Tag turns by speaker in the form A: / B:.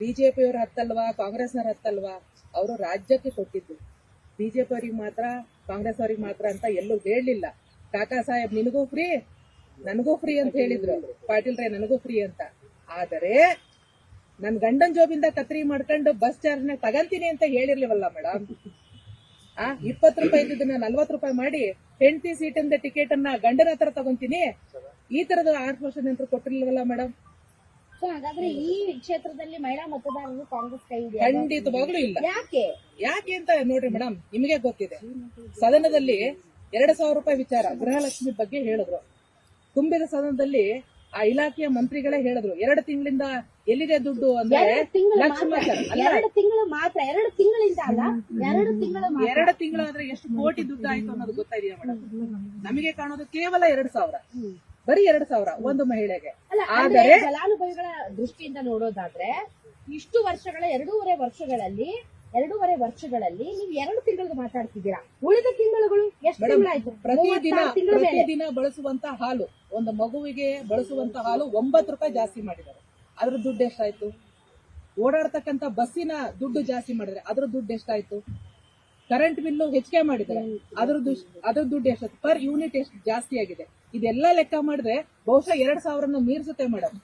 A: ಬಿಜೆಪಿಯವ್ರ ಹತ್ತಲ್ವಾ ಕಾಂಗ್ರೆಸ್ನವ್ರ ಹತ್ತಲ್ವಾ, ಅವರು ರಾಜ್ಯಕ್ಕೆ ಕೊಟ್ಟಿದ್ದು. ಬಿಜೆಪಿ ಅವ್ರಿಗೆ ಮಾತ್ರ ಕಾಂಗ್ರೆಸ್ ಅವ್ರಿಗೆ ಮಾತ್ರ ಅಂತ ಎಲ್ಲೂ ಹೇಳಲಿಲ್ಲ. ಕಾಕಾ ಸಾಹೇಬ್ ನಿನಗೂ ಫ್ರೀ ನನಗೂ ಫ್ರೀ ಅಂತ ಹೇಳಿದ್ರು, ಪಾಟೀಲ್ ರೇ ನನಗೂ ಫ್ರೀ ಅಂತ. ಆದರೆ ನನ್ ಗಂಡನ್ ಜೋಬಿಂದ ಕತ್ರಿ ಮಾಡ್ಕೊಂಡು ಬಸ್ ಚಾರ್ಜ್ ನ ತಗಂತೀನಿ ಅಂತ ಹೇಳಿರ್ಲಿವಲ್ಲ ಮೇಡಮ್. 20 ರೂಪಾಯಿ ಇದ್ದನ್ನ 40 ರೂಪಾಯಿ ಮಾಡಿ ಹೆಂಡತಿ ಸೀಟಿಂದ ಟಿಕೆಟ್ ಅನ್ನ ಗಂಡನ ಹತ್ರ ತಗೊಂತೀನಿ, ಈ ತರದ ಆಶ್ವಾಸನೆ ಅಂತ ಕೊಟ್ಟಿರ್ಲಿಲ್ವಲ್ಲ ಮೇಡಮ್.
B: ಸೊ ಹಾಗಾದ್ರೆ ಈ ಕ್ಷೇತ್ರದಲ್ಲಿ ಮಹಿಳಾ ಮತದಾರರು ಕಾಂಗ್ರೆಸ್ ಕೈ ಹಿಡಿಯೋದು
A: ಖಂಡಿತವಾಗ್ಲೂ ಇಲ್ಲ.
B: ಯಾಕೆ
A: ಅಂತ ನೋಡ್ರಿ ಮೇಡಮ್, ನಿಮಗೆ ಗೊತ್ತಿದೆ, ಸದನದಲ್ಲಿ 2,000 ರೂಪಾಯಿ ವಿಚಾರ ಗೃಹಲಕ್ಷ್ಮಿ ಬಗ್ಗೆ ಹೇಳಿದ್ರು. ತುಂಬಿದ ಸದನದಲ್ಲಿ ಆ ಇಲಾಖೆಯ ಮಂತ್ರಿಗಳೇ ಹೇಳಿದ್ರು 2 ತಿಂಗಳಿಂದ ಎಲ್ಲಿದೆ ದುಡ್ಡು ಅಂದ್ರೆ
B: 2 ತಿಂಗಳು ಮಾತ್ರ 2 ತಿಂಗಳಿಂದ ಅಲ್ಲ 2 ತಿಂಗಳು
A: 2 ತಿಂಗಳಾದ್ರೆ ಎಷ್ಟು ಕೋಟಿ ದುಡ್ಡು ಆಯ್ತು ಅನ್ನೋದು ಗೊತ್ತಾ ಇದೆಯಾ ಮೇಡಮ್? ನಮಗೆ ಕಾಣೋದು ಕೇವಲ 2,000, ಬರೀ 2,000 ಒಂದು ಮಹಿಳೆಗೆ.
B: ಆದರೆ ಫಲಾನುಭವಿಗಳ ದೃಷ್ಟಿಯಿಂದ ನೋಡೋದಾದ್ರೆ ಇಷ್ಟು ವರ್ಷಗಳ 2.5 ವರ್ಷಗಳಲ್ಲಿ ನೀವು 2 ತಿಂಗಳಿಗೆ ಮಾತಾಡ್ತಿದ್ದೀರಾ. ಉಳಿದ ತಿಂಗಳುಗಳು ಎಷ್ಟು ತಿಂಗಳಾಯ್ತು?
A: ಪ್ರತಿದಿನ ಬಳಸುವಂತ ಹಾಲು, ಒಂದು ಮಗುವಿಗೆ ಬಳಸುವಂತ ಹಾಲು 9 ರೂಪಾಯಿ ಜಾಸ್ತಿ ಮಾಡಿದ್ದಾರೆ. ಅದ್ರ ದುಡ್ಡು ಎಷ್ಟಾಯ್ತು? ಓಡಾಡ್ತಕ್ಕಂತ ಬಸ್ಸಿನ ದುಡ್ಡು ಜಾಸ್ತಿ ಮಾಡಿದ್ರೆ ಅದ್ರ ದುಡ್ಡು ಎಷ್ಟಾಯ್ತು? ಕರೆಂಟ್ ಬಿಲ್ಲು ಹೆಚ್ಚಿಗೆ ಮಾಡಿದ್ರೆ ಅದ್ರ ದುಡ್ಡು ಎಷ್ಟಾಯ್ತು? ಪರ್ ಯೂನಿಟ್ ಎಷ್ಟು ಜಾಸ್ತಿ ಆಗಿದೆ? ಇದೆಲ್ಲ ಲೆಕ್ಕ ಮಾಡಿದ್ರೆ ಬಹುಶಃ 2,000 ಮೀರಿಸುತ್ತೆ ಮೇಡಮ್.